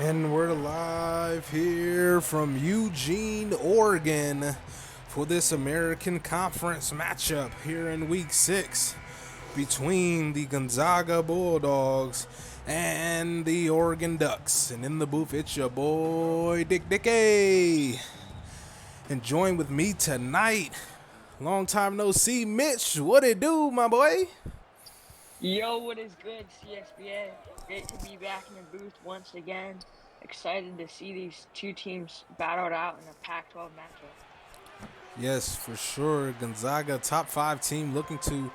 And we're live here from Eugene, Oregon for this American Conference matchup here in Week 6 between the Gonzaga Bulldogs and the Oregon Ducks. And in the booth, it's your boy, Dicky. And join with me tonight, long time no see, Mitch. What it do, my boy? Yo, what is good, CSBA? Great to be back in the booth once again. Excited to see these two teams battled out in a Pac-12 matchup. Yes, for sure. Gonzaga, top 5 team, looking to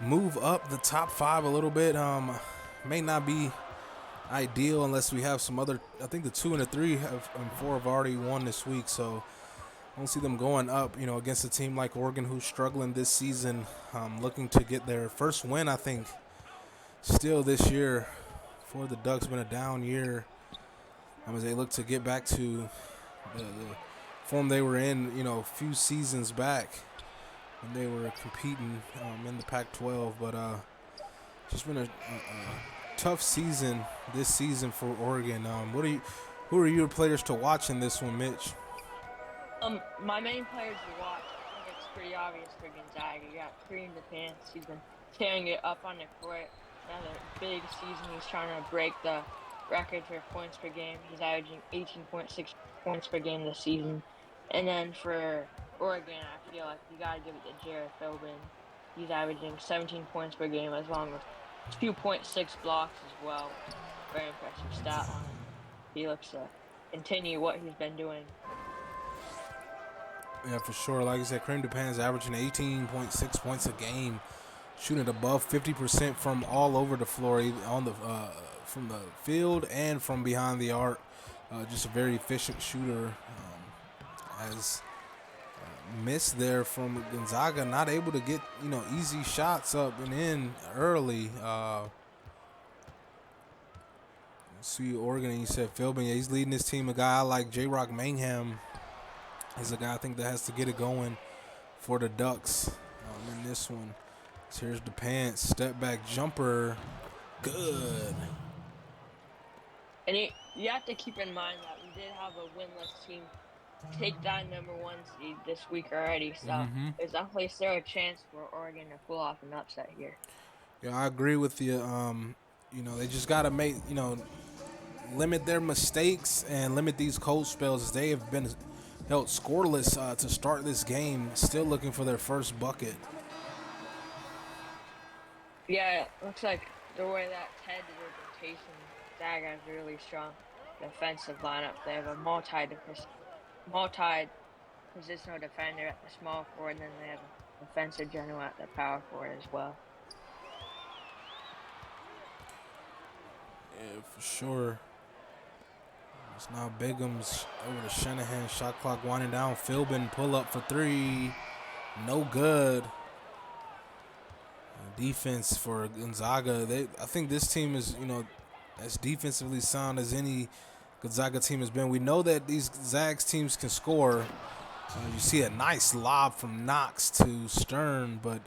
move up the top 5 a little bit. May not be ideal unless we have some other. I think the 2 and the 3 and 4 have already won this week, so I don't see them going up. Against a team like Oregon, who's struggling this season, looking to get their first win. I think still this year for the Ducks. Been a down year. As they look to get back to the form they were in, a few seasons back when they were competing in the Pac-12. But just been a tough season this season for Oregon. Who are your players to watch in this one, Mitch? My main players to watch, I think it's pretty obvious for Gonzaga. You got Cream the Pants. He's been tearing it up on the court. Another big season. He's trying to break the record for points per game. He's averaging 18.6 points per game this season. And then for Oregon, I feel like you got to give it to Jared Philbin. He's averaging 17 points per game as long as 2.6 blocks as well. Very impressive stat line. He looks to continue what he's been doing. Yeah, for sure. Like I said, Cream DePan's averaging 18.6 points a game, shooting above 50% from all over the floor, on the from the field and from behind the arc. Just a very efficient shooter. Has missed there from Gonzaga, not able to get easy shots up and in early. See Oregon, and you said Philbin. Yeah, he's leading this team. A guy like J-Rock Mangham is a guy I think that has to get it going for the Ducks in this one. So here's the pants, step back jumper, good. And you have to keep in mind that we did have a winless team take down #1 seed this week already, so there's definitely still a chance for Oregon to pull off an upset here. Yeah, I agree with you. They just gotta make limit their mistakes and limit these cold spells. They have been held scoreless to start this game, still looking for their first bucket. Yeah, it looks like the way that Ted did rotation, Zaga has a really strong defensive lineup. They have a multi-positional defender at the small forward, and then they have a defensive general at the power forward as well. Yeah, for sure. It's now Bigham's over to Shanahan. Shot clock winding down. Philbin pull up for 3. No good. Defense for Gonzaga. I think this team is, as defensively sound as any Gonzaga team has been. We know that these Zags teams can score. You see a nice lob from Knox to Stern, but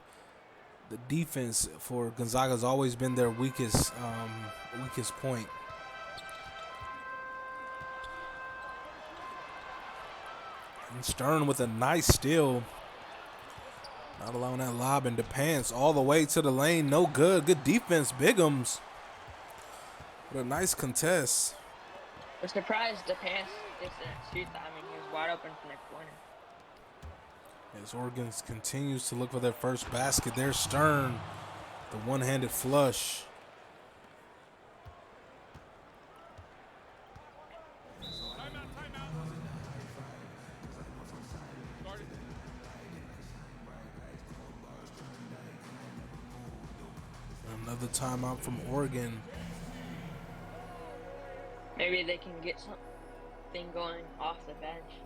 the defense for Gonzaga has always been their weakest point. And Stern with a nice steal. Not allowing that lob into pants all the way to the lane. No good. Good defense, Bigham's. What a nice contest. I'm surprised the pants just didn't shoot that. I mean, he was wide open from the corner. As Oregon continues to look for their first basket, there's Stern, the one-handed flush. Another timeout from Oregon. Maybe they can get something going off the bench.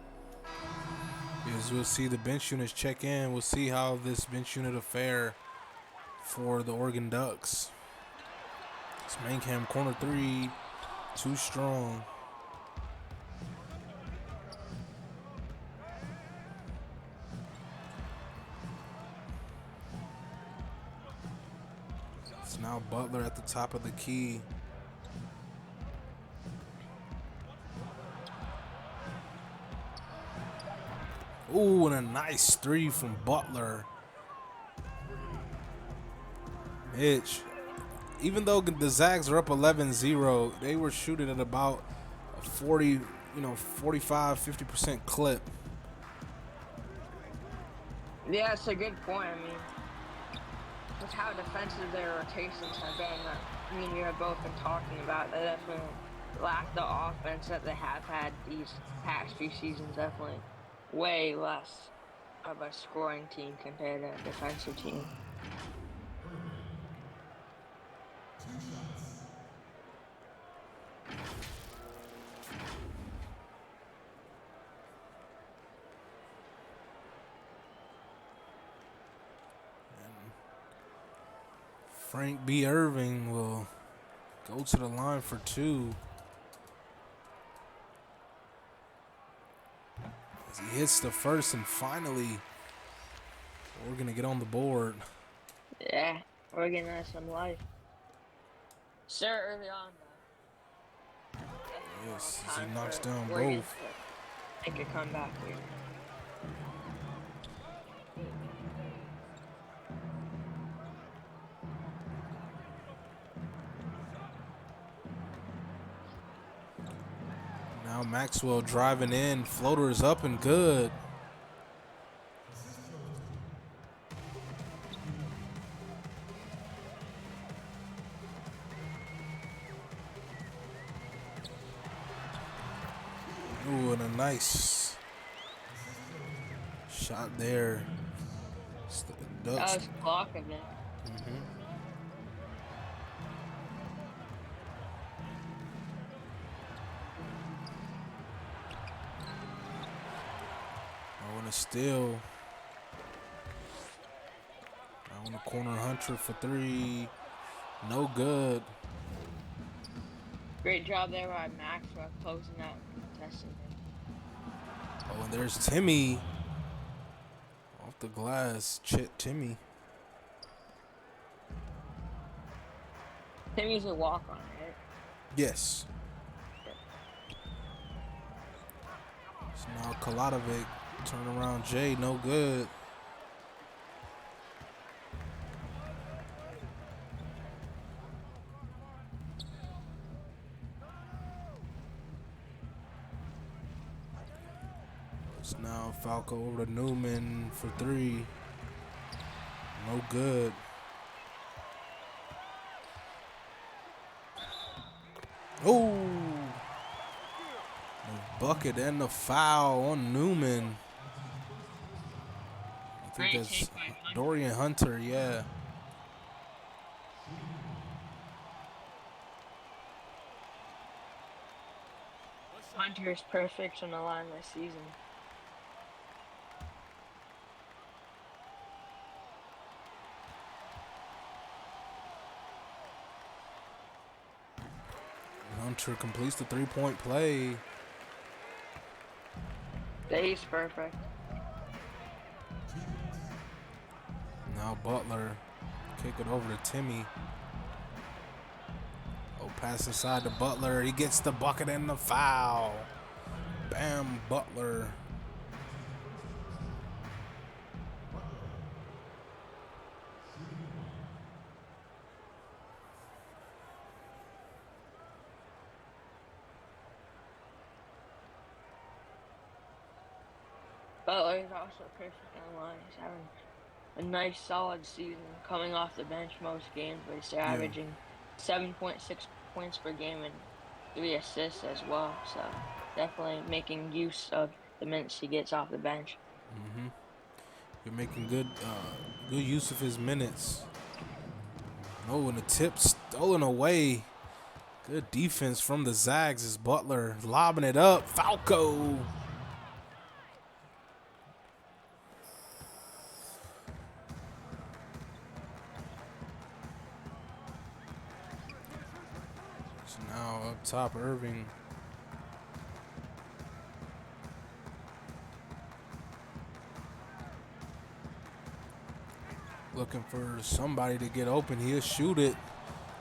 As we'll see the bench units check in. We'll see how this bench unit affair for the Oregon Ducks. It's Mangham, corner 3, too strong. It's now Butler at the top of the key. Ooh, and a nice three from Butler. Mitch. Even though the Zags are up 11-0, they were shooting at about a 40, 45, 50% clip. Yeah, it's a good point. I mean, with how defensive their rotations have been, you have both been talking about, they definitely lack the offense that they have had these past few seasons. Definitely way less of a scoring team compared to a defensive team. Frank B. Irving will go to the line for two. As he hits the first, and finally, we're going to get on the board. Yeah, Oregon has some life. Sir, early on, though. Yes, as he knocks down Oregon both. to make a comeback here. Now Maxwell driving in, floaters up and good. Ooh, and a nice shot there. That was block of it. I want to steal. I want to corner Hunter for three. No good. Great job there by Maxwell closing out and contesting him. Oh, and there's Timmy. Off the glass. Timmy. Timmy's a walk-on, right? Yes. So now Kaladovic, turn around Jay, no good. It's now Falco over to Newman for three. No good. Oh! The bucket and the foul on Newman. I think that's Dorian Hunter, yeah. Hunter is perfect on the line this season. Hunter completes the three-point play. He's perfect. Now Butler, kick it over to Timmy. Oh, pass inside to Butler. He gets the bucket and the foul. Bam, Butler. Butler is also perfect on the line. He's having a nice, solid season coming off the bench most games, but he's averaging 7.6 points per game and 3 assists as well. So definitely making use of the minutes he gets off the bench. You're making good use of his minutes. Oh, and the tip stolen away. Good defense from the Zags as Butler lobbing it up. Falco. So now up top, Irving. Looking for somebody to get open. He'll shoot it.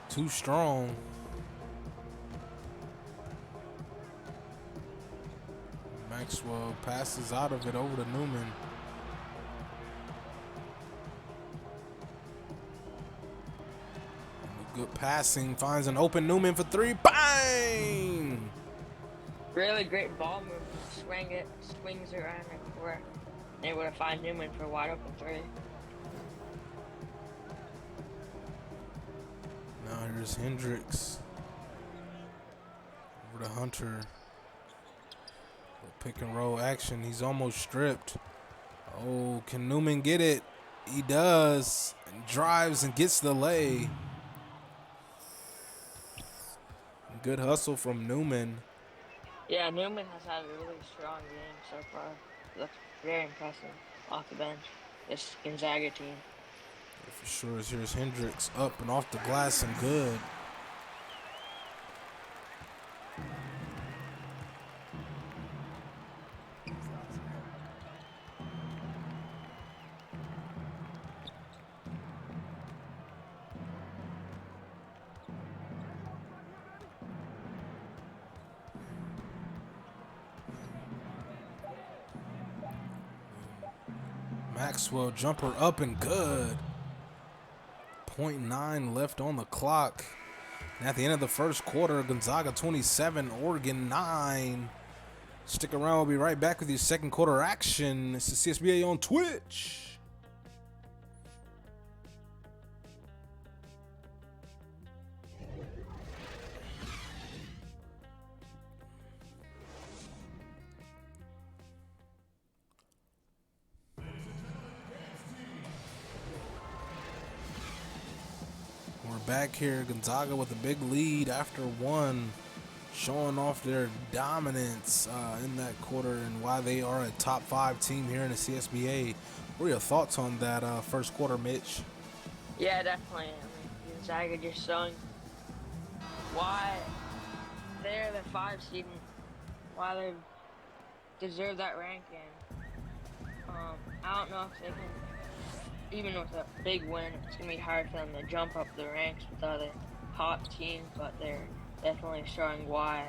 Too strong. Maxwell passes out of it over to Newman. Good passing, finds an open Newman for three. Bang! Really great ball movement. Swings around the court. Able to find Newman for a wide open three. Now here's Hendricks. Over to Hunter. Pick and roll action. He's almost stripped. Oh, can Newman get it? He does. And drives and gets the lay. Good hustle from Newman. Yeah, Newman has had a really strong game so far. Looks very impressive off the bench. This Gonzaga team. Yeah, for sure. Here's Hendricks up and off the glass and good. Maxwell jumper up and good. 0.9 left on the clock. And at the end of the first quarter, Gonzaga 27, Oregon 9. Stick around. We'll be right back with your second quarter action. This is CSBA on Twitch. Back here, Gonzaga with a big lead after one, showing off their dominance in that quarter and why they are a top 5 team here in the CSBA. What are your thoughts on that first quarter, Mitch? Yeah, definitely. I mean, Gonzaga just showing why they're the 5 seed and why they deserve that ranking. I don't know if they can. Even with a big win, it's going to be hard for them to jump up the ranks with other top teams, but they're definitely showing why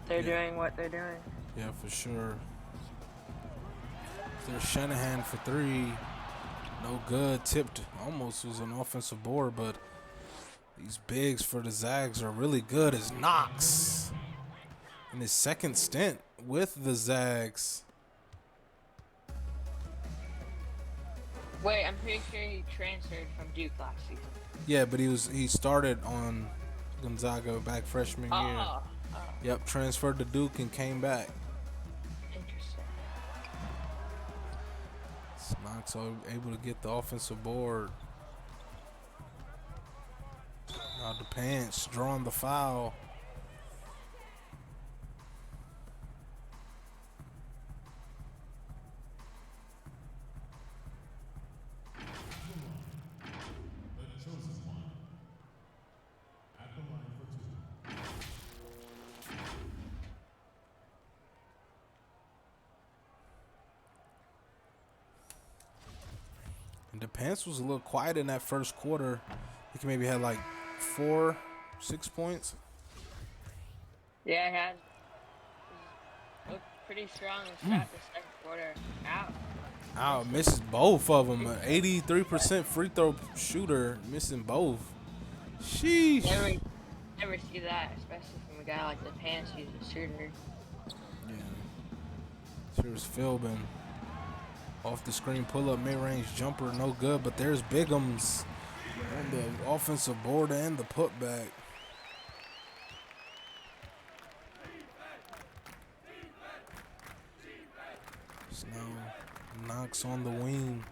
they're doing what they're doing. Yeah, for sure. There's Shanahan for 3. No good. Tipped. Almost was an offensive board, but these bigs for the Zags are really good. As Knox in his second stint with the Zags. Wait, I'm pretty sure he transferred from Duke last season. Yeah, but he started on Gonzaga back freshman year. Yep, transferred to Duke and came back. Interesting. Knox able to get the offensive board. Now the Pants drawing the foul. And DePance was a little quiet in that first quarter. He maybe had like 4-6 points. Yeah, he had. Looked pretty strong and shot the second quarter out. Misses both of them. 83% free throw shooter, missing both. Sheesh. Never see that, especially from a guy like DePance who's a shooter. Yeah. Here's Philbin. Off the screen pull-up mid-range jumper, no good, but there's Bigums on the offensive board and the putback. Snow knocks on the wing.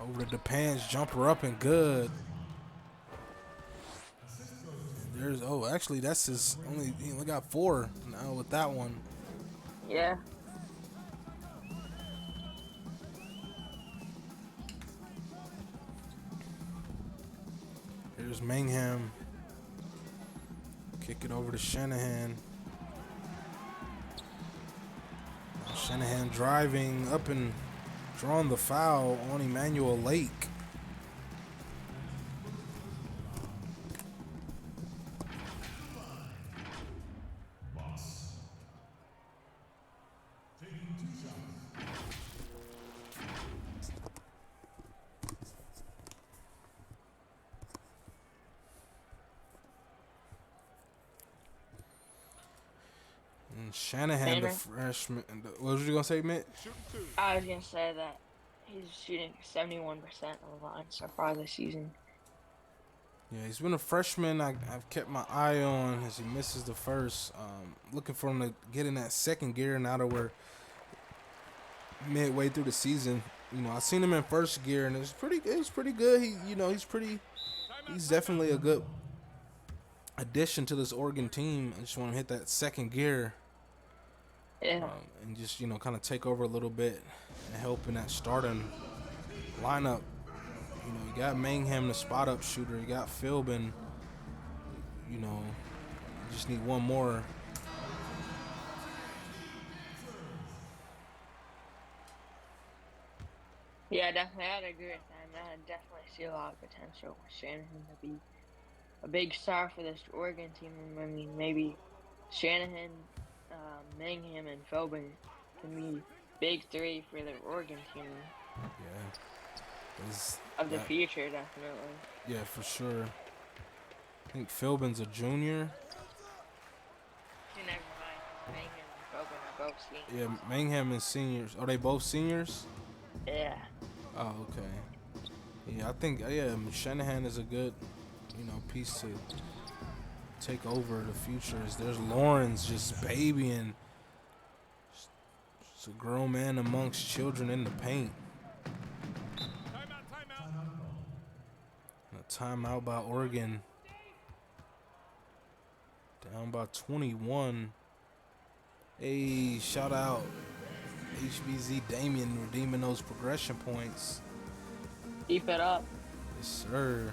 Over to DePans, jumper up and good. There's actually that's his he only got 4 now with that one. Yeah. Here's Mangham. Kick it over to Shanahan. Shanahan driving up and drawing the foul on Emmanuel Lake. And Shanahan, the Tanner. freshman. What was you gonna say, Mitt? I was gonna say that he's shooting 71% of the line so far this season. Yeah, he's been a freshman. I've kept my eye on as he misses the first. Looking for him to get in that second gear now that we're midway through the season. You know, I seen him in first gear and it was pretty good. He's definitely a good addition to this Oregon team. I just want to hit that second gear Yeah. and just kind of take over a little bit and help in that starting lineup. You know, you got Mangham, the spot up shooter. You got Philbin. You just need one more. Yeah, definitely. I'd agree with that. I definitely see a lot of potential with Shanahan to be a big star for this Oregon team. I mean, maybe Shanahan, Mangham, and Philbin can be big three for the Oregon team Yeah, of the future, definitely. yeah, for sure. I think Philbin's a junior. Never mind, because Mangham and Philbin are both seniors. Yeah, Mangham is seniors. Are they both seniors? Yeah. Oh, okay. Yeah, I think Shanahan is a good, piece to take over the future. There's Lawrence just babying. It's a grown man amongst children in the paint. A timeout by Oregon. Down by 21. Hey, shout out HBZ Damien redeeming those progression points. Keep it up. Yes, sir.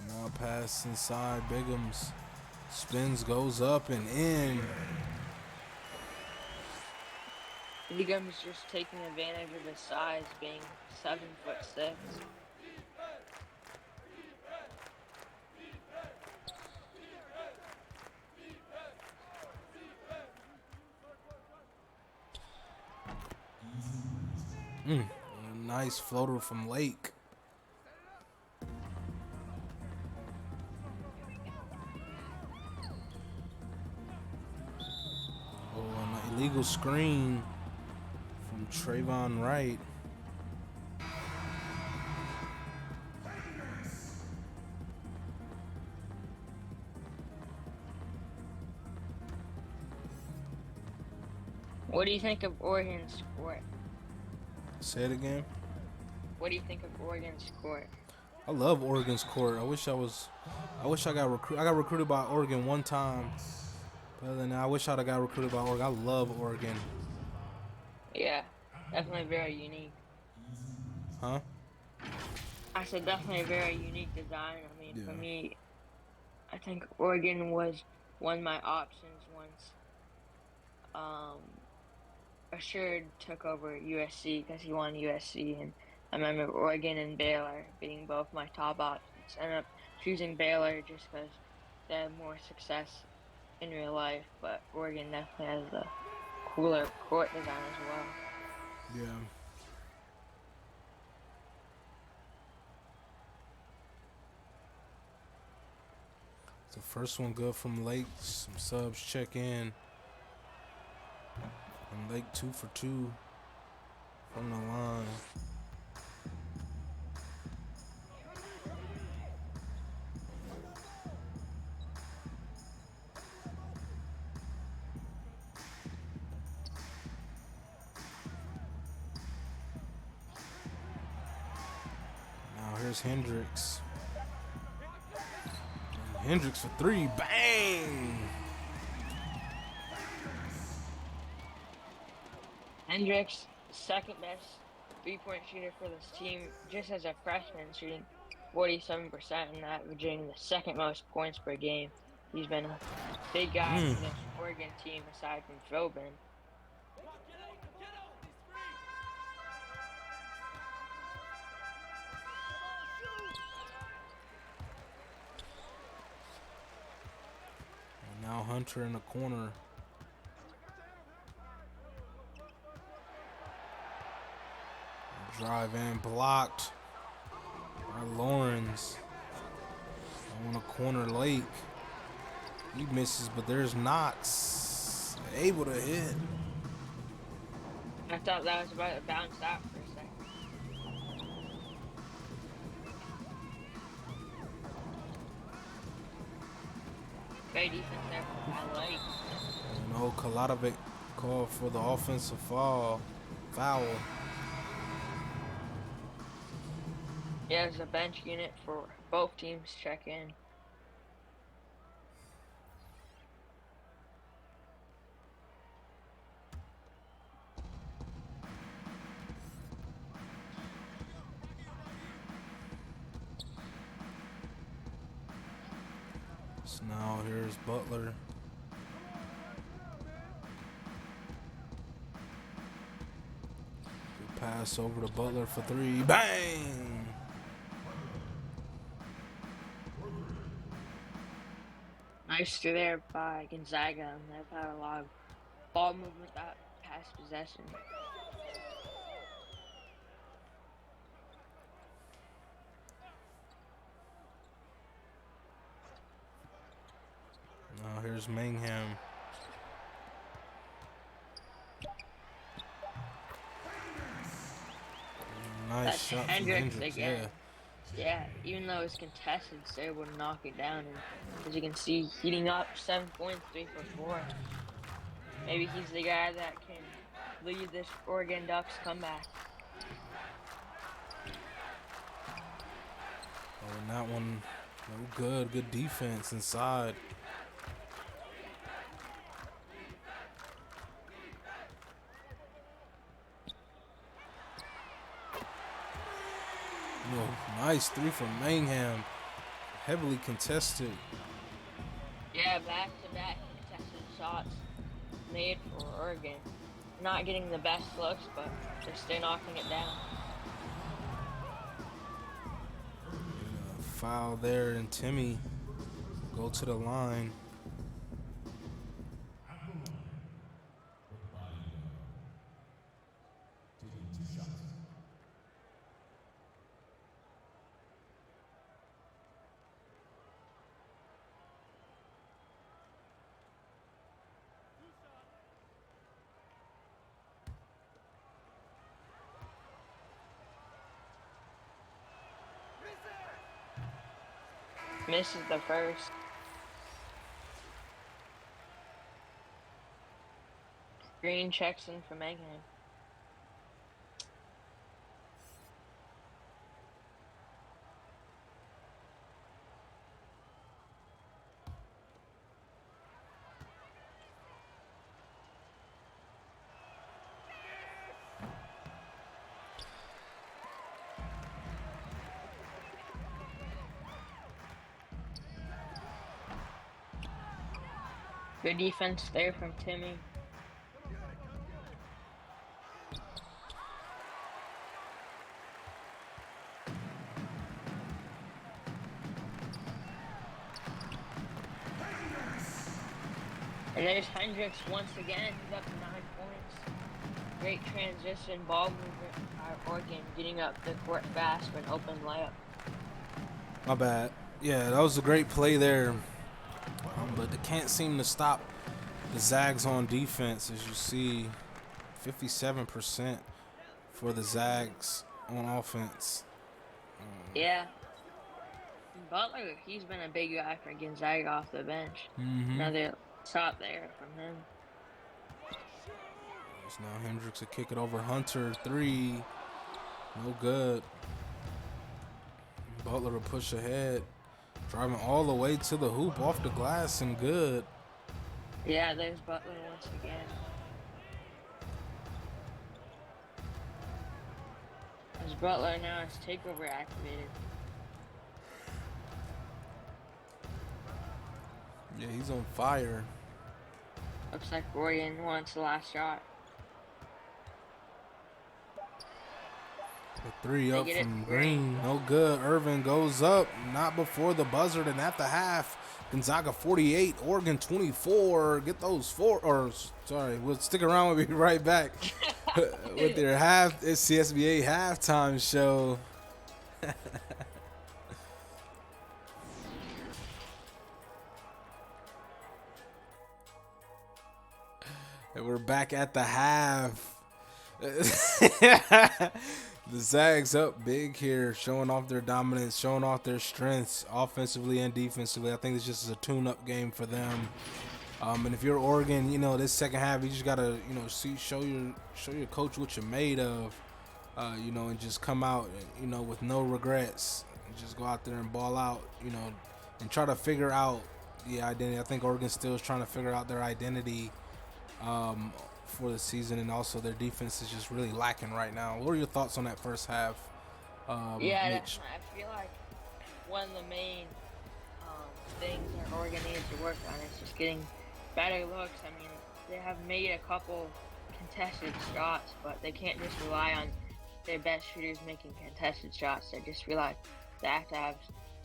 Well, now pass inside Bigums. Spins, goes up and in. Eagum's just taking advantage of his size, being 7'6". A nice floater from Lake. Oh, an illegal screen from Trayvon Wright. What do you think of Oregon's court? Say it again. What do you think of Oregon's court? I love Oregon's court. I wish I got recruited. I got recruited by Oregon one time. But other than that, I wish I'd have got recruited by Oregon. I love Oregon. Yeah, definitely very unique. Huh? I said definitely a very unique design. I mean, Yeah. for me, I think Oregon was one of my options once. Assured took over USC because he won USC, and I remember Oregon and Baylor being both my top options. I ended up choosing Baylor just because they had more success in real life, but Oregon definitely has the cooler court design as well. Yeah. The first one good from Lake. Some subs check in. And Lake 2 for 2 from the line. Now here's Hendricks. And Hendricks for 3. Bang! Hendricks, second best three-point shooter for this team, just as a freshman, shooting 47% and averaging the second most points per game. He's been a big guy for this Oregon team aside from Philbin. Now Hunter in the corner. Drive in, blocked by Lawrence. On a corner, Lake. He misses, but there's Knox able to hit. I thought that was about to bounce out for a second. Great defense there from Lake. No, Kaladovic called for the offensive foul. Yeah, there's a bench unit for both teams check in. So now here's Butler. Good pass over to Butler for three. Bang! Nice through there by Gonzaga, and they've had a lot of ball movement that past possession. Now here's Mangham. Nice That's shot from Hendricks Hendricks. again. Yeah, even though it's contested, it's able to knock it down. And as you can see, heating up 7 points, 3 for 4. Maybe he's the guy that can lead this Oregon Ducks comeback. Oh, and that one, no good. Good defense inside. Nice three from Mangham. Heavily contested. Yeah, back-to-back contested shots made for Oregon. Not getting the best looks, but they're still knocking it down. Foul there, and Timmy go to the line. Misses the first. Green checks in for Mangham. Good defense there from Timmy. And there's Hendricks once again. He's up to 9 points. Great transition ball movement by Oregon, getting up the court fast for an open layup. My bad. Yeah, that was a great play there. But they can't seem to stop the Zags on defense. As you see, 57% for the Zags on offense. Yeah. Butler, he's been a big guy for Gonzaga off the bench. Another shot there from him. So now Hendricks will kick it over Hunter. Three. No good. Butler will push ahead. Driving all the way to the hoop off the glass and good. Yeah, there's Butler once again. As Butler now has takeover activated. Yeah, he's on fire. Looks like Oregon wants the last shot. The three They up get it from to Green. Green. No good. Irvin goes up. Not before the buzzer. Then at the half, Gonzaga 48, Oregon 24. Get those four. Or, sorry, we'll stick around. We'll be right back with their CSBA halftime show. And we're back at the half. The Zags up big here, showing off their dominance, showing off their strengths offensively and defensively. I think this just is a tune-up game for them. And if you're Oregon, you know, this second half, you just gotta, you know, show your coach what you're made of, you know, and just come out, you know, with no regrets. And just go out there and ball out, you know, and try to figure out the identity. I think Oregon still is trying to figure out their identity for the season, and also their defense is just really lacking right now. What are your thoughts on that first half, Yeah, Mitch? definitely. I feel like one of the main things that Oregon needs to work on is just getting better looks. I mean, they have made a couple contested shots, but they can't just rely on their best shooters making contested shots. I just feel like they have to have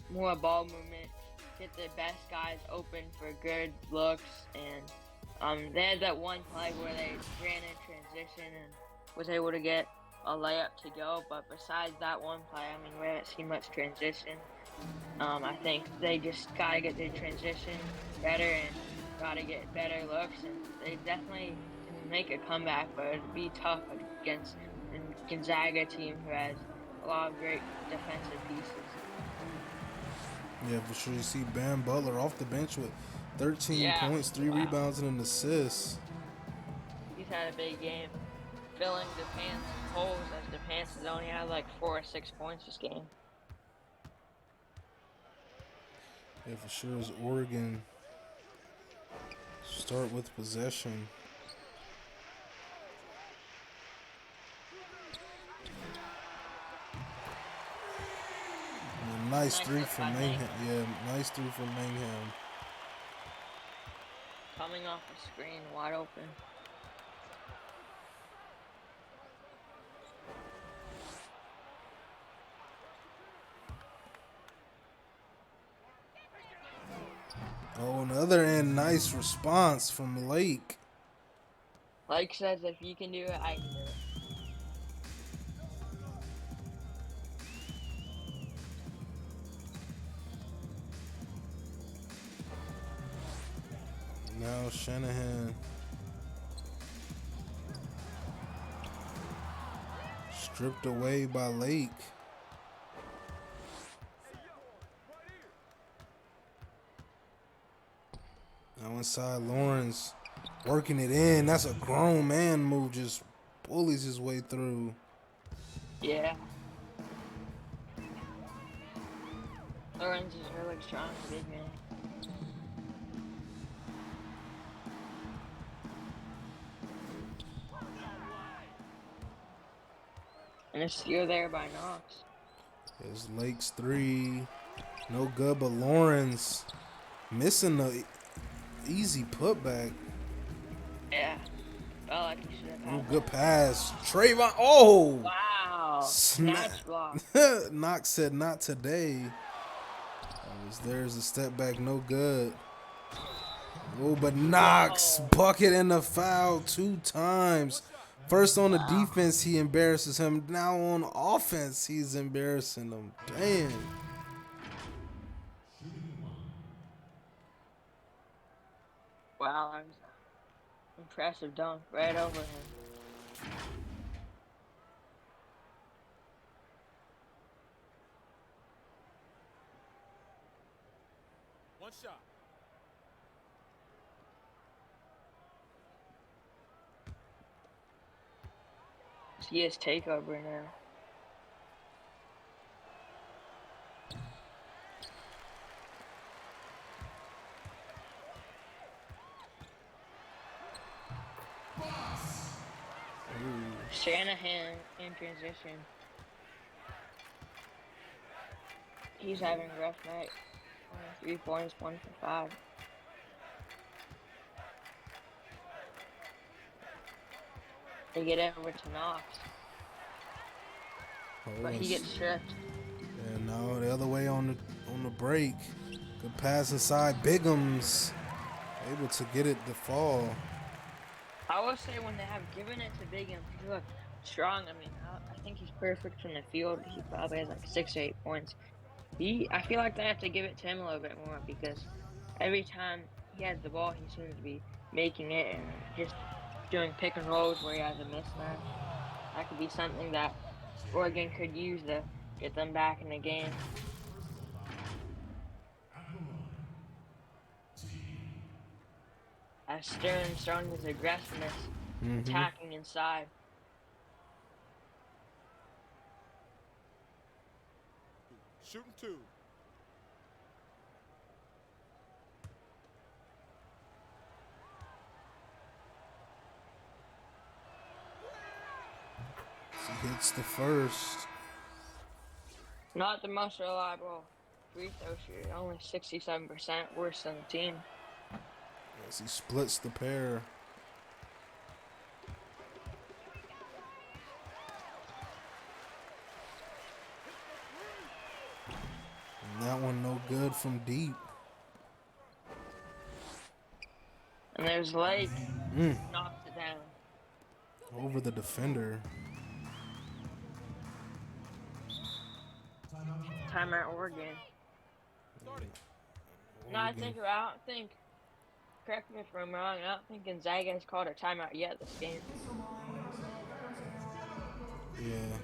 more ball movement, get the best guys open for good looks, and they had that one play where they ran in transition and was able to get a layup to go. But besides that one play, I mean, we haven't seen much transition. I think they just got to get their transition better and got to get better looks. And they definitely can make a comeback, but it'd be tough against a Gonzaga team who has a lot of great defensive pieces. Yeah, for sure. You see Bam Butler off the bench with 13 points, 3 rebounds, and an assist. He's had a big game, filling DePan's holes as DePance has only had like 4 or 6 points this game. Yeah, for sure. As Oregon start with possession. Nice three from Mayhem. Yeah, nice three from Mayhem. Coming off the screen, wide open. Oh, on the other end, nice response from Lake. Lake says, if you can do it, I can do it. Now Shanahan. Stripped away by Lake. Now inside Lawrence. Working it in. That's a grown man move. Just bullies his way through. Yeah. Lawrence is really strong, big man. And a steal there by Knox. There's Lake's three. No good, but Lawrence missing the easy putback. Yeah. Felt like he should have had Oh, good pass. Trayvon. Oh! Wow. Snatch block. Knox said not today. There's a step back, no good. Oh, but Knox bucket and the foul 2 times. First on the defense, he embarrasses him. Now on offense, he's embarrassing him. Damn. Wow, that was an impressive dunk right over him. One shot. See his takeover now. Shanahan in transition. He's having a rough night. 3 points, 1 for 5. They get it over to Knox. but he gets stripped. And now the other way on the break. Good pass inside. Bigums able to get it to fall. I will say when they have given it to Bigham, he looked strong. I mean, I think he's perfect from the field. He probably has like 6 or 8 points. I feel like they have to give it to him a little bit more because every time he has the ball, he seems to be making it and just doing pick and rolls where he has a mismatch. That could be something that Oregon could use to get them back in the game. As Stern's showing his aggressiveness, attacking inside. Shooting 2. He hits the first. Not the most reliable free throw shooter, only 67%, worse than the team. As he splits the pair. And that one no good from deep. And there's Lake, knocks it down. Over the defender. Timeout Oregon. No, I don't think, correct me if I'm wrong, I don't think Gonzaga has called a timeout yet this game. Yeah.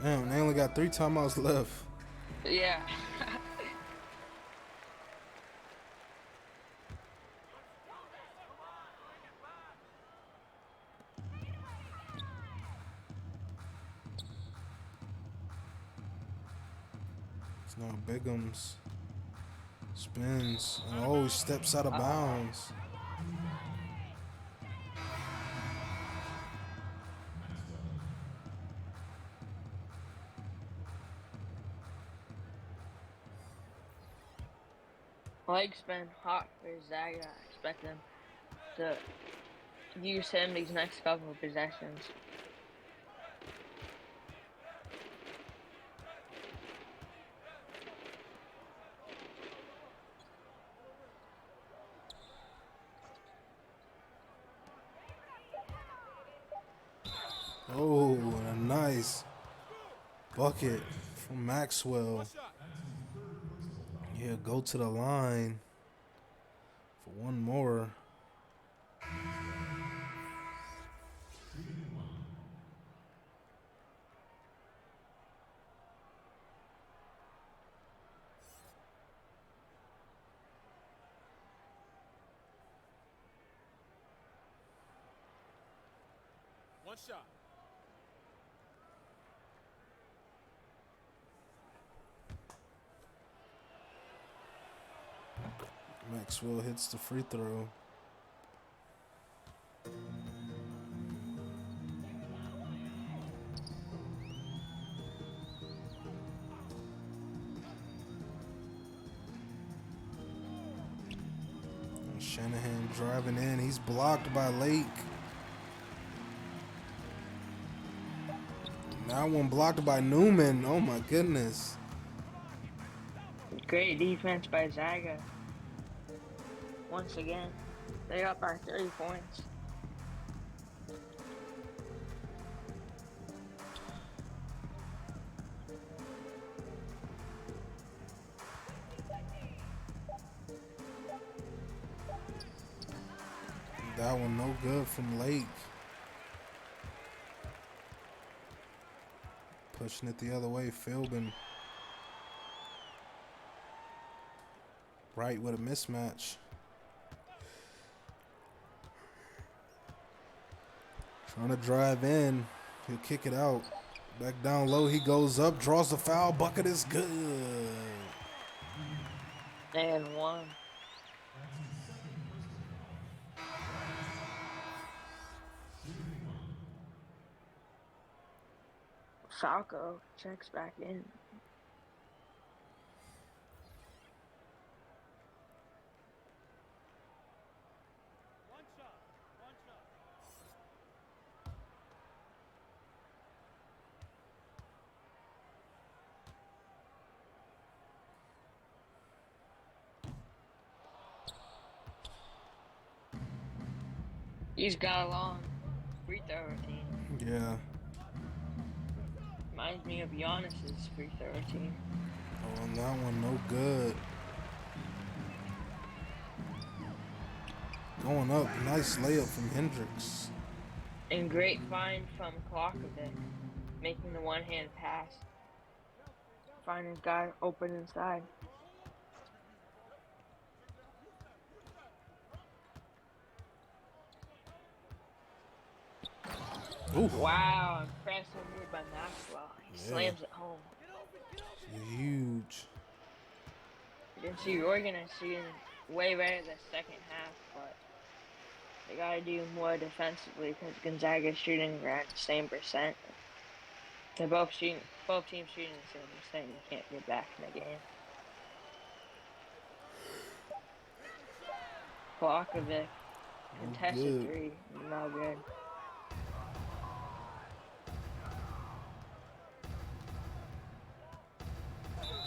Damn, they only got 3 timeouts left. Yeah. It's now Bigums. Spins and always steps out of bounds. Lake's been hot for Zaga. I expect them to use him these next couple of possessions. Oh, and a nice bucket from Maxwell. Yeah, go to the line for one more. One shot. Maxwell hits the free throw. Shanahan driving in. He's blocked by Lake. That one blocked by Newman. Oh my goodness. Great defense by Zaga. Once again, they up by 30 points. That one no good from Lake. Pushing it the other way, Philbin. Right with a mismatch. Trying to drive in. He'll kick it out. Back down low, he goes up, draws the foul. Bucket is good. And one. Falco checks back in. He's got a long free throw routine. Yeah. Reminds me of Giannis's free throw routine. Oh, and that one no good. Going up, nice layup from Hendricks. And great find from Klokovic, making the one-hand pass. Find his guy open inside. Ooh, Wow, impressive move by Maxwell. He slams it home. huge. You can see Oregon is shooting way better the second half, but they got to do more defensively because Gonzaga is shooting around the same percent. They're both teams shooting the same percent. You can't get back in the game. Klokovic, contested good. three, no good.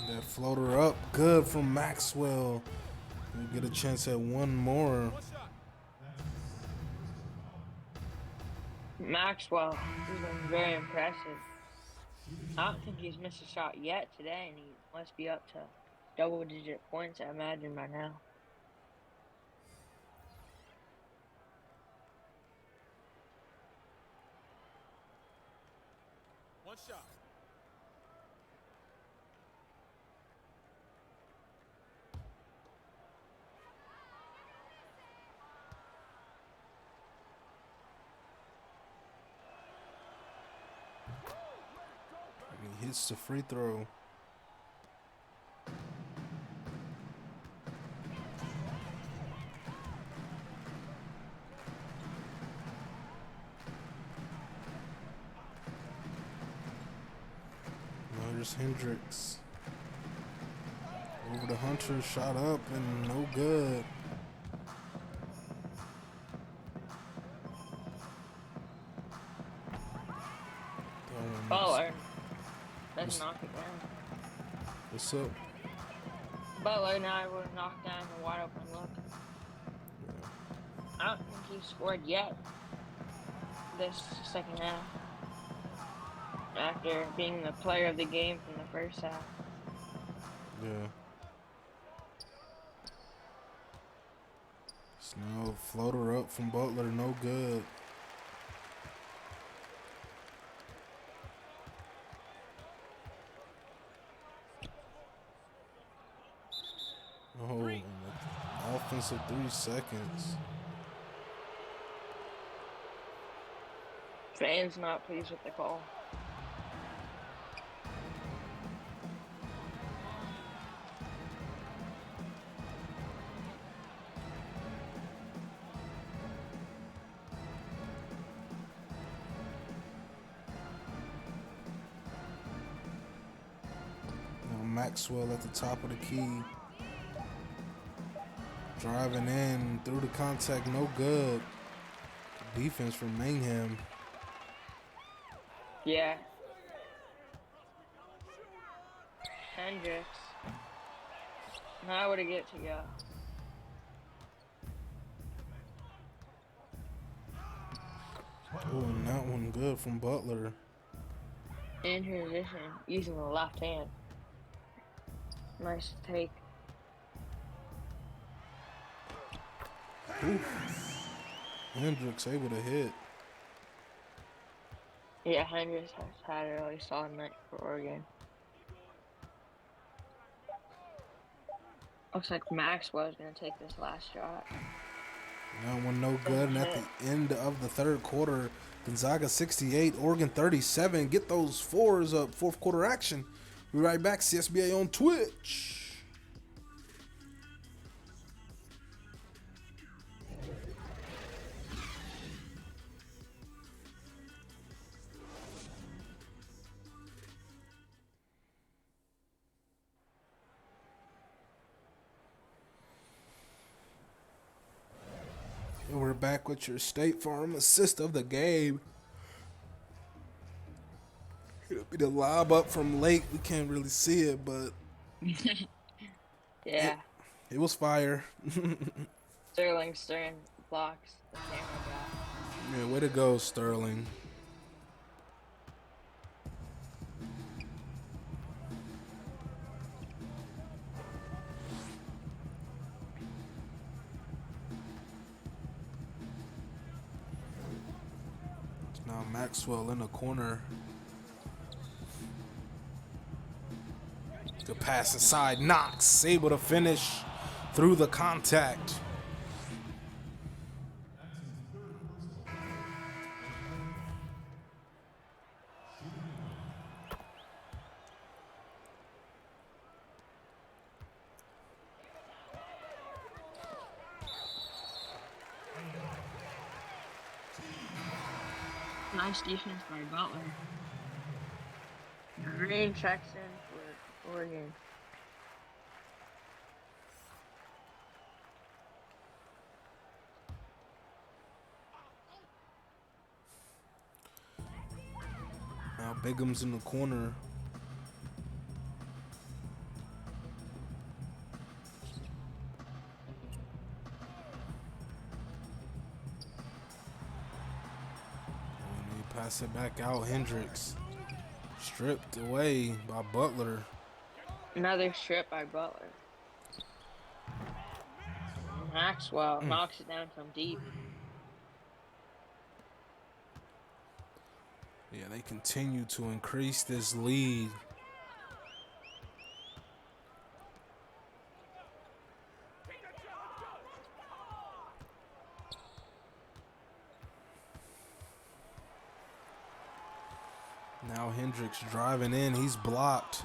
That floater up, good from Maxwell. We'll get a chance at one more. One shot. Maxwell, he's been very impressive. I don't think he's missed a shot yet today, and he must be up to double-digit points, I imagine, by now. One shot. He hits the free throw. Now here's Hendricks. Over to Hunter, shot up and no good. Butler doesn't knock it down. What's up? Butler now would knock down the wide open look. I don't think he's scored yet this second half. After being the player of the game from the first half. Yeah. Snow floater up from Butler, no good. Oh, offensive 3 seconds. Fans not pleased with the call. Now Maxwell at the top of the key. Driving in through the contact, no good. Defense from Mayhem. Yeah. Hendricks. Now where to get to go. Oh, and that one good from Butler. In transition, using the left hand. Nice take. Hendricks able to hit. Yeah, Hendricks has had a really solid night for Oregon. Looks like Maxwell's going to take this last shot. That one no good. And at the end of the third quarter, Gonzaga 68, Oregon 37. Get those fours up. Fourth quarter action. We'll be right back. CSBA on Twitch. And we're back with your State Farm assist of the game. It'll be the lob up from late. We can't really see it, but Yeah. it was fire. Sterling Stern blocks the camera guy. Yeah, way to go, Sterling. Now Maxwell in the corner. Good pass inside. Knox able to finish through the contact. Nice defense by Butler. Green checks in for Oregon. Now Bigham's in the corner. And they pass it back out. Hendricks stripped away by Butler. Another strip by Butler. Maxwell knocks it down from deep. Yeah, they continue to increase this lead. Now Hendricks driving in. He's blocked.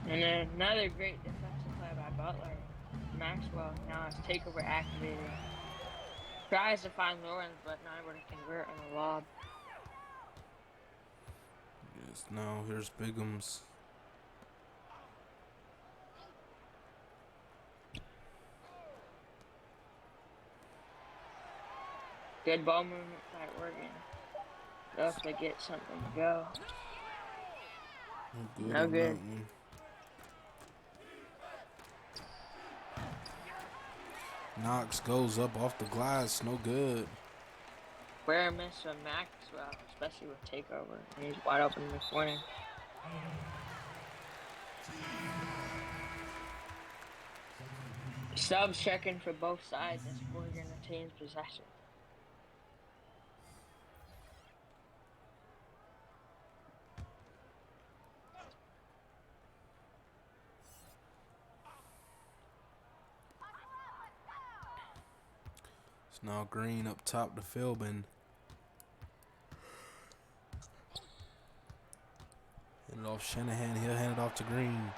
And then another great defensive play by Butler. Maxwell now has takeover activated. Tries to find Lawrence, but not able to convert on the lob. Yes, now here's Bigham's. Good ball movement by Oregon. So if they get something to go. No good. Knox goes up off the glass. No good. Rare miss from Maxwell, especially with takeover. And he's wide open in the corner. Subs checking for both sides as Oregon retains possession. It's now Green up top to Philbin. Hand it off Shanahan. He'll hand it off to Green.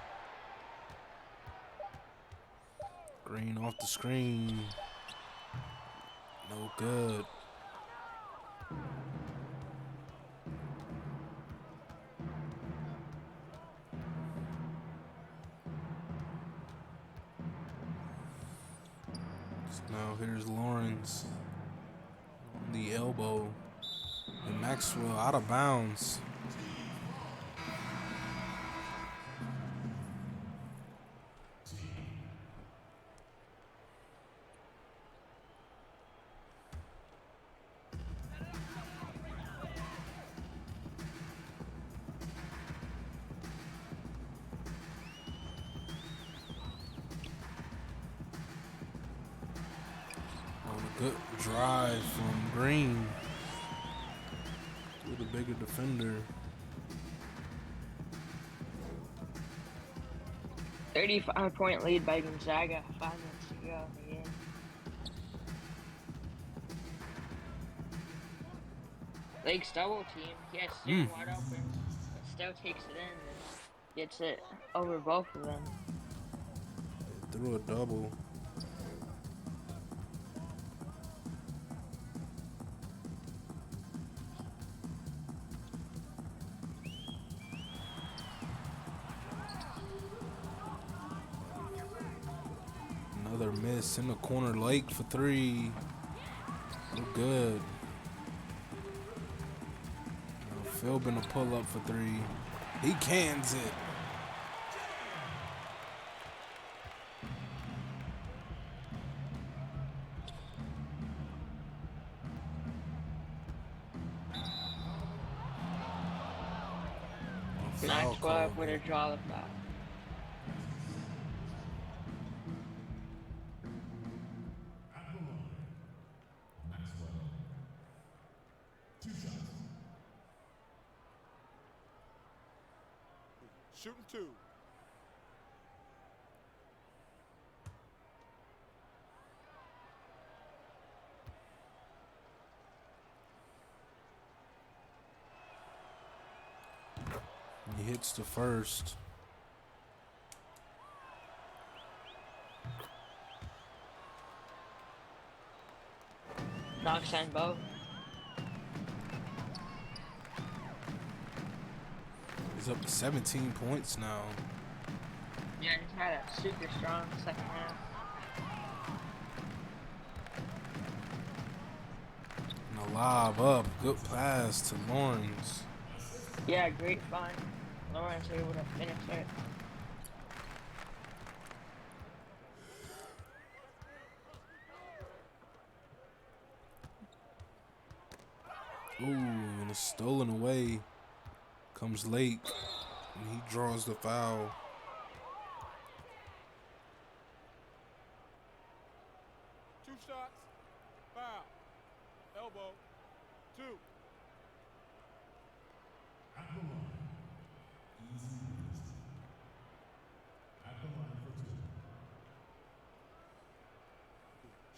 Green off the screen. No good. So now here's Lawrence on the elbow. And Maxwell out of bounds. Good drive from Green with a bigger defender. 35-point lead by Gonzaga. 5 minutes to go in the game. Lake's double team. He has Sim wide open, but still takes it in and gets it over both of them. Threw a double. Another miss in the corner. Lake for three. No good. Now Philbin to pull up for three. He cans it. Way to draw the foul. Shooting 2. He hits the first. Knocks down both. He's up to 17 points now. Yeah, he's had a super strong second half. And a lob up. Good pass to Lawrence. Yeah, great find. Lawrence able to finish it. Ooh, and it's stolen away. Comes late. And he draws the foul. Two shots. Foul. Elbow. 2.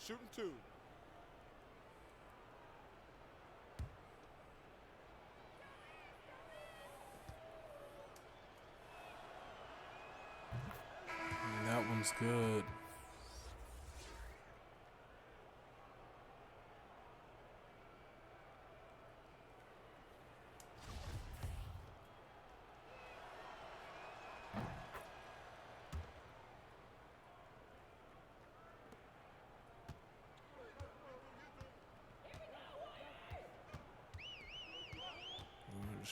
Shooting 2. And that one's good.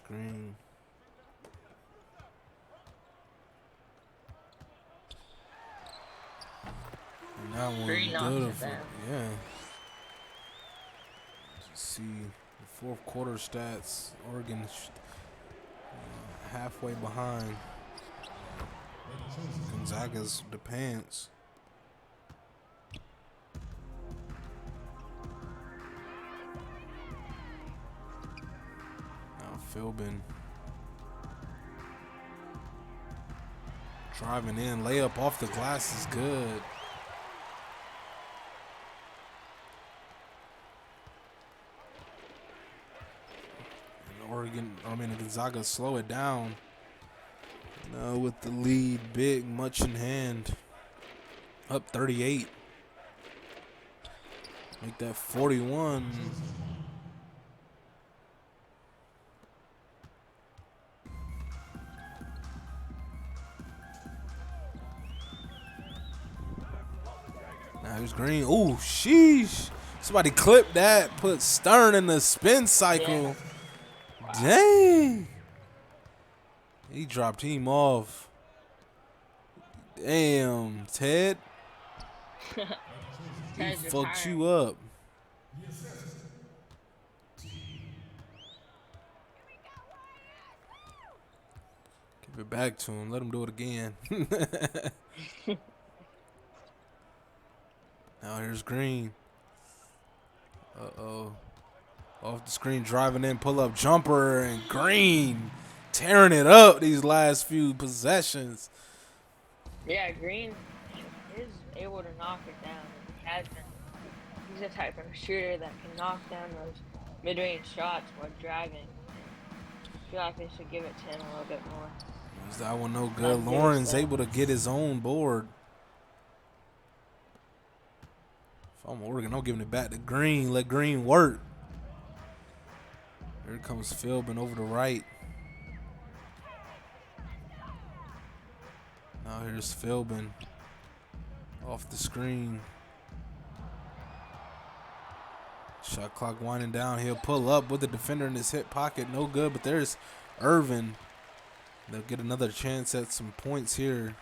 Green. And that one Green knocks good. it down. Yeah. Let's see the fourth quarter stats. Oregon halfway behind. Gonzaga's the pants. Philbin driving in, layup off the glass is good. And Gonzaga slow it down. Now with the lead, big, much in hand. Up 38. Make that 41. Now here's Green. Ooh, sheesh. Somebody clipped that. Put Stern in the spin cycle. Yeah. Wow. Dang. He dropped him off. Damn, Ted. He Ted's fucked retiring. you up. Give it back to him. Let him do it again. Now here's Green. Uh-oh. Off the screen, driving in, pull-up jumper, and Green tearing it up these last few possessions. Yeah, Green is able to knock it down. He has been. He's the type of shooter that can knock down those mid-range shots while driving. I feel like they should give it to him a little bit more. Is that one no good? Lauren's able to get his own board. If I'm Oregon, I'm giving it back to Green. Let Green work. Here comes Philbin over the right. Now here's Philbin off the screen. Shot clock winding down. He'll pull up with the defender in his hip pocket. No good, but there's Irvin. They'll get another chance at some points here.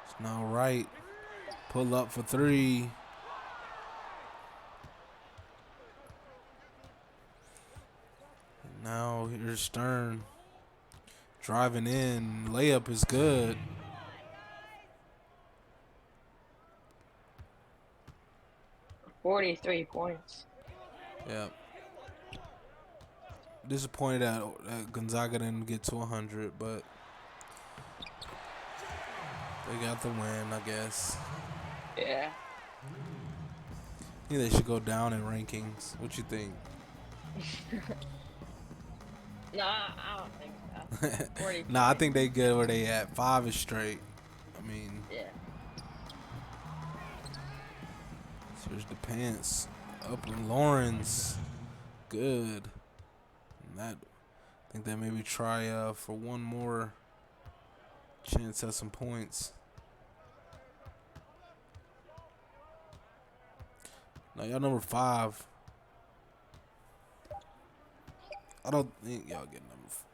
It's now right. Pull up for three. And now here's Stern. Driving in. Layup is good. $43 points. Yeah. Disappointed that Gonzaga didn't get to 100, but they got the win, I guess. Yeah. I think they should go down in rankings. What you think? No, I don't think so. 40 Nah, I points. think they good where they at. 5 is straight. I mean, Yeah. here's the pants. Up in Lawrence. Good. And that, I think they maybe try for one more chance at some points. Now y'all number 5. I don't think y'all get number 4.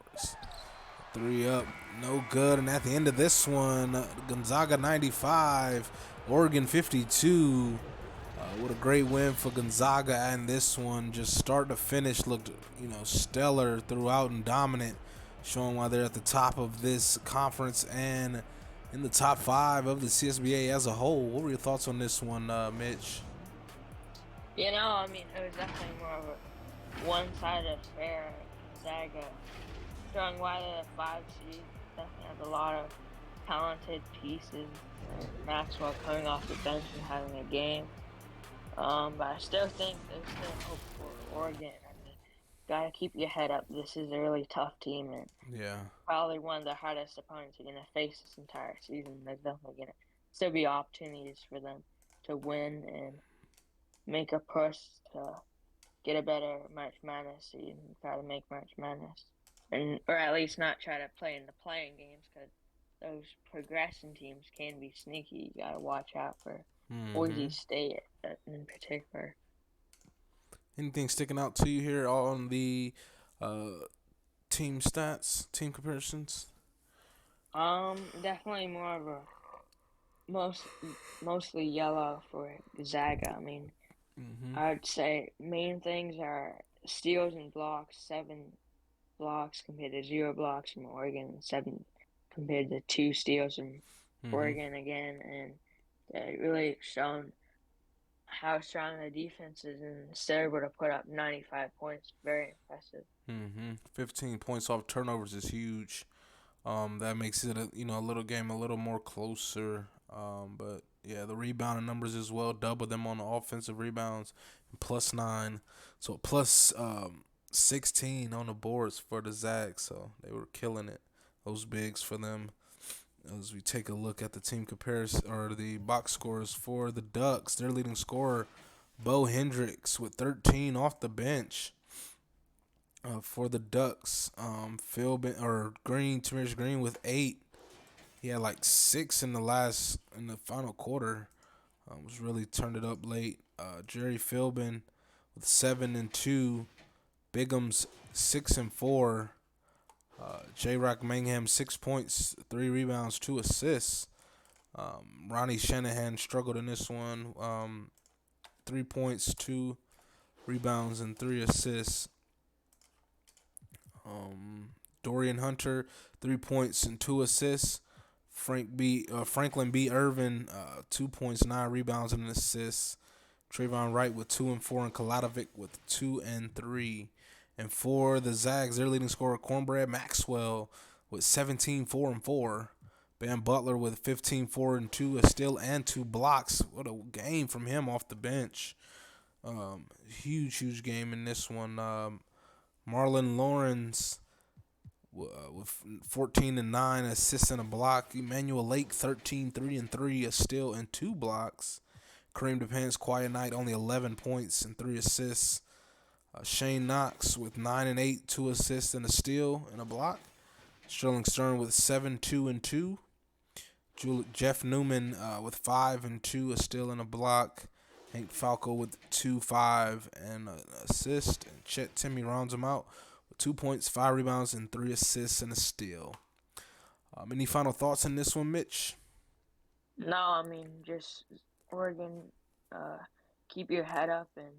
3 up, no good. And at the end of this one, Gonzaga 95, Oregon 52. What a great win for Gonzaga, and this one just start to finish looked, stellar throughout and dominant, showing why they're at the top of this conference and in the top 5 of the CSBA as a whole. What were your thoughts on this one, Mitch? You know, I mean, it was definitely more of a one-sided affair. Gonzaga showing why they're the 5 seed. Definitely has a lot of talented pieces. Maxwell coming off the bench and having a game. But I still think there's still hope for Oregon. I mean, gotta keep your head up. This is a really tough team and Yeah. probably one of the hardest opponents you're gonna face this entire season. There's definitely gonna still be opportunities for them to win and make a push to get a better March Madness seed and try to make March Madness, or at least not try to play in the playing games because those progression teams can be sneaky. You gotta watch out for Boise State in particular. Anything sticking out to you here on the team stats, team comparisons? Definitely more of a mostly yellow for Gonzaga. I mean, I'd say main things are steals and blocks, 7 blocks compared to 0 blocks from Oregon, 7 compared to 2 steals from Oregon again, and they really shown how strong the defense is, and they're able to put up 95 points. Very impressive. 15 points off turnovers is huge. That makes it a little game a little more closer. But yeah, the rebounding numbers as well. Double them on the offensive rebounds, and +9, so plus 16 on the boards for the Zags. So they were killing it. Those bigs for them. As we take a look at the team comparison or the box scores for the Ducks, their leading scorer, Bo Hendricks, with 13 off the bench. For the Ducks, Tamiris Green with 8. He had like 6 in the final quarter. Was really turned it up late. Jerry Philbin with 7 and 2. Bigham's 6 and 4. J-Rock Mangham 6 points, 3 rebounds, 2 assists. Ronnie Shanahan struggled in this one. 3 points, 2 rebounds, and 3 assists. Dorian Hunter, 3 points and 2 assists. Franklin B. Irvin, 2 points, 9 rebounds, and an assist. Trayvon Wright with 2 and 4, and Kaladovic with 2 and 3. And for the Zags, their leading scorer, Cornbread Maxwell, with 17, 4 and 4. Bam Butler with 15, 4 and 2, a steal and 2 blocks. What a game from him off the bench. Huge game in this one. Marlon Lawrence with 14 and 9, assists and a block. Emmanuel Lake 13, 3 and 3, a steal and 2 blocks. Kareem DePance, quiet night, only 11 points and 3 assists. Shane Knox with 9 and 8, 2 assists and a steal and a block. Sterling Stern with 7, 2 and 2. Jeff Newman with 5 and 2, a steal and a block. Hank Falco with 2, 5 and an assist. And Chet Timmy rounds him out with 2 points, 5 rebounds, and 3 assists and a steal. Any final thoughts on this one, Mitch? No, I mean, just Oregon, keep your head up, and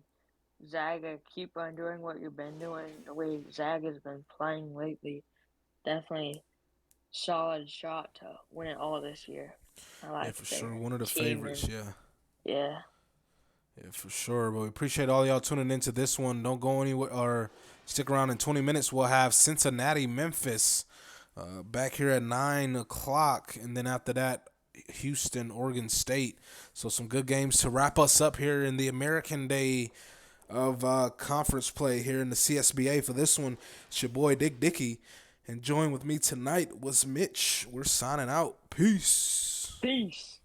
Zaga, keep on doing what you've been doing. The way Zaga's been playing lately, definitely solid shot to win it all this year. I like Yeah, for their sure. One of the team favorites, and yeah. yeah. Yeah, for sure. But we appreciate all y'all tuning into this one. Don't go anywhere or stick around. In 20 minutes, we'll have Cincinnati, Memphis back here at 9 o'clock. And then after that, Houston, Oregon State. So some good games to wrap us up here in the American Day of conference play here in the CSBA. For this one, it's your boy Dick Dickey. And join with me tonight was Mitch. We're signing out. Peace. Peace.